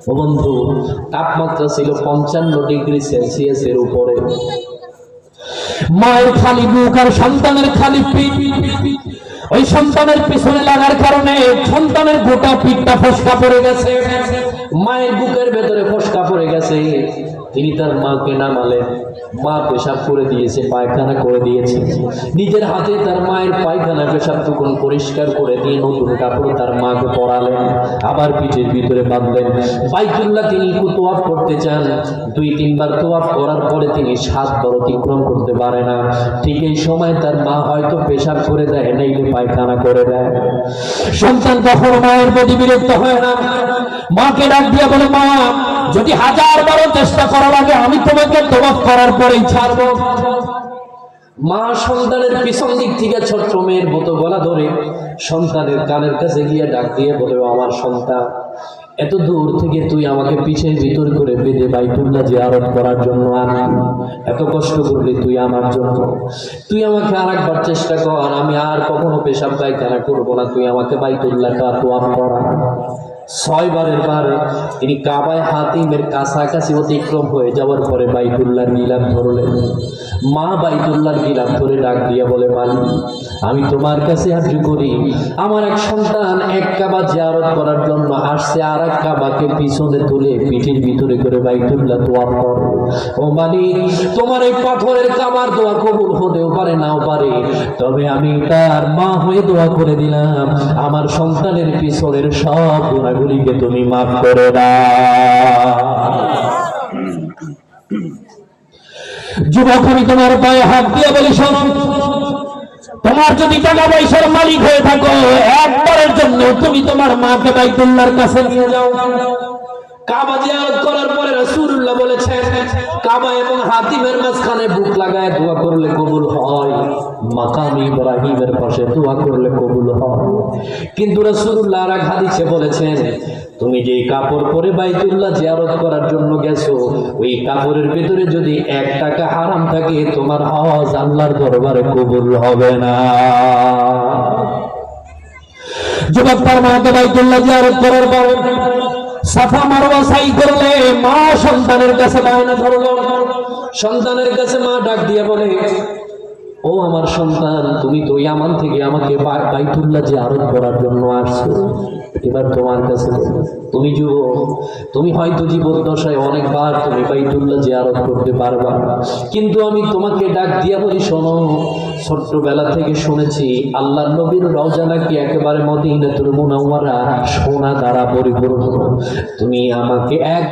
ও বন্ধু, তাপমাত্রা ছিল 55 ডিগ্রি সেলসিয়াসের উপরে। মায়ের খালি বুক আর সন্তানের খালি পিঠ, ওই সন্তানের পিছনে লাগার কারণে সন্তানের গোটা পিঠটা ফসকা পড়ে গেছে, মায়ের বুকের ভেতরে ফসকা পড়ে গেছে। তিনি তার মাকে নামালেন, মা পেশাব করে দিয়েছে, পায়খানা করে দিয়েছে। নিজের হাতে তার মায়ের পায়খানা পেশাব টুকুন পরিষ্কার করে দিয়ে নতুন কাপড় তার মাকে পরালেন, আবার পিঠের ভিতরে বাঁধলেন। বাইতুল্লাহ তিনি তোয়াফ করতে চান, 2-3 বার তোয়াফ করার পরে তিনি 7 বার অতিক্রম করতে পারে না। ঠিক এই সময় তার মা হয়তো পেশাব করে দেয়, নাইলে পায়খানা করে দেয়। সন্তান কখনো মায়ের প্রতি বিরক্ত হয় না, মাকে ডাক দিয়ে বলে, মা যদি 1000 বার চেষ্টা করা লাগে আমি তোমাকে তোয়াফ করার পরেই ছাড়বো। মা সন্তানের পিছন দিক থেকে ছোট্ট মেয়ের মতো গলা ধরে সন্তানের কানের কাছে গিয়ে ডাক দিয়ে বলে, আমার সন্তান, এত দূর থেকে তুই আমাকে পিছের ভিতর করে বেঁধে বাইতুল্লাহ জিয়ারত করার জন্য আনলি, এত কষ্ট করলি তুই আমার জন্য, তুই আমাকে আরেকবার চেষ্টা কর, আমি আর কখনো পেশাব পায়খানা করবো না, তুই আমাকে বাইতুল্লাহটা তোয়াফ করা। 6 বারের বার তিনি কাবায় হাতিমের কাছাকাছি অতিক্রম হয়ে যাওয়ার পরে বাইতুল্লাহর গিলাফ ধরলেন। মা বাইতুল্লাহর গিলাফ ধরে ডাক দিয়ে বলে, মালিক, আমি তোমার কাছে আরজু করি, আমার এক সন্তান এক কাবা জিয়ারত করার জন্য আসছে, আর এক কাবাকে পিছনে তুলে পিঠের ভিতরে করে বাইতুল্লাহ তোয়াফ করে। ও মালিক, তোমার এই পাথরের কাবার দোয়া কবুল হতেও পারে, নাও পারে, তবে আমি তার মা হয়ে দোয়া করে দিলাম, আমার সন্তানের পিছনের সব গুনাহগুলিকে তুমি মাফ করে দাও। যুবক, আমি তোমার পায়ে হাত দিয়ে বলি, শোনো, তোমার যদি টাকা পয়সার মালিক হয়ে থাকো, একবারের জন্য তুমি তোমার মাকে বাইতুল্লাহর কাছে নিয়ে যাও। কাবা জিয়ারত করার পরে রাসূলুল্লাহ বলেছেন, কাবা এবং হাতিমের মাঝখানে বুক লাগায় দোয়া করলে কবুল হয়, মাকাম ইব্রাহিমের পাশে দোয়া করলে কবুল হয়। কিন্তু রাসূলুল্লাহ আর এক হাদিসে বলেছেন, তুমি যেই কাপড় পরে বাইতুল্লাহ জিয়ারত করার জন্য গেছো, ওই কাপড়ের ভিতরে যদি 1 টাকা হারাম থাকে, তোমার হজ আল্লাহর দরবারে কবুল হবে না। যুবক, তার মাকে বাইতুল্লাহ জিয়ারত করার পরে সাফা মারওয়া সাই করলে মা সন্তানের কাছে বায়না ধরলো। সন্তানের কাছে মা ডাক দিয়ে বলে, ও আমার সন্তান, তুমি তো ইয়ামান থেকে আমাকে বাইতুল্লাহ জিয়ারত করার জন্য আসছো, এবার তোমার কাছে তুমি যুবক, তুমি হয়তো জীবদ্দশায় অনেকবার তুমি বাইতুল্লাহ জিয়ারত করতে পারবা, কিন্তু আমি তোমাকে ডাক দিয়া বলি, শোনো, ছোট্টবেলা থেকে শুনেছি আল্লাহর নবীর রওজা নাকি একেবারে মদিনাতুল মুনাওয়ারা সোনা দ্বারা পরিপূর্ণ, তুমি আমাকে এক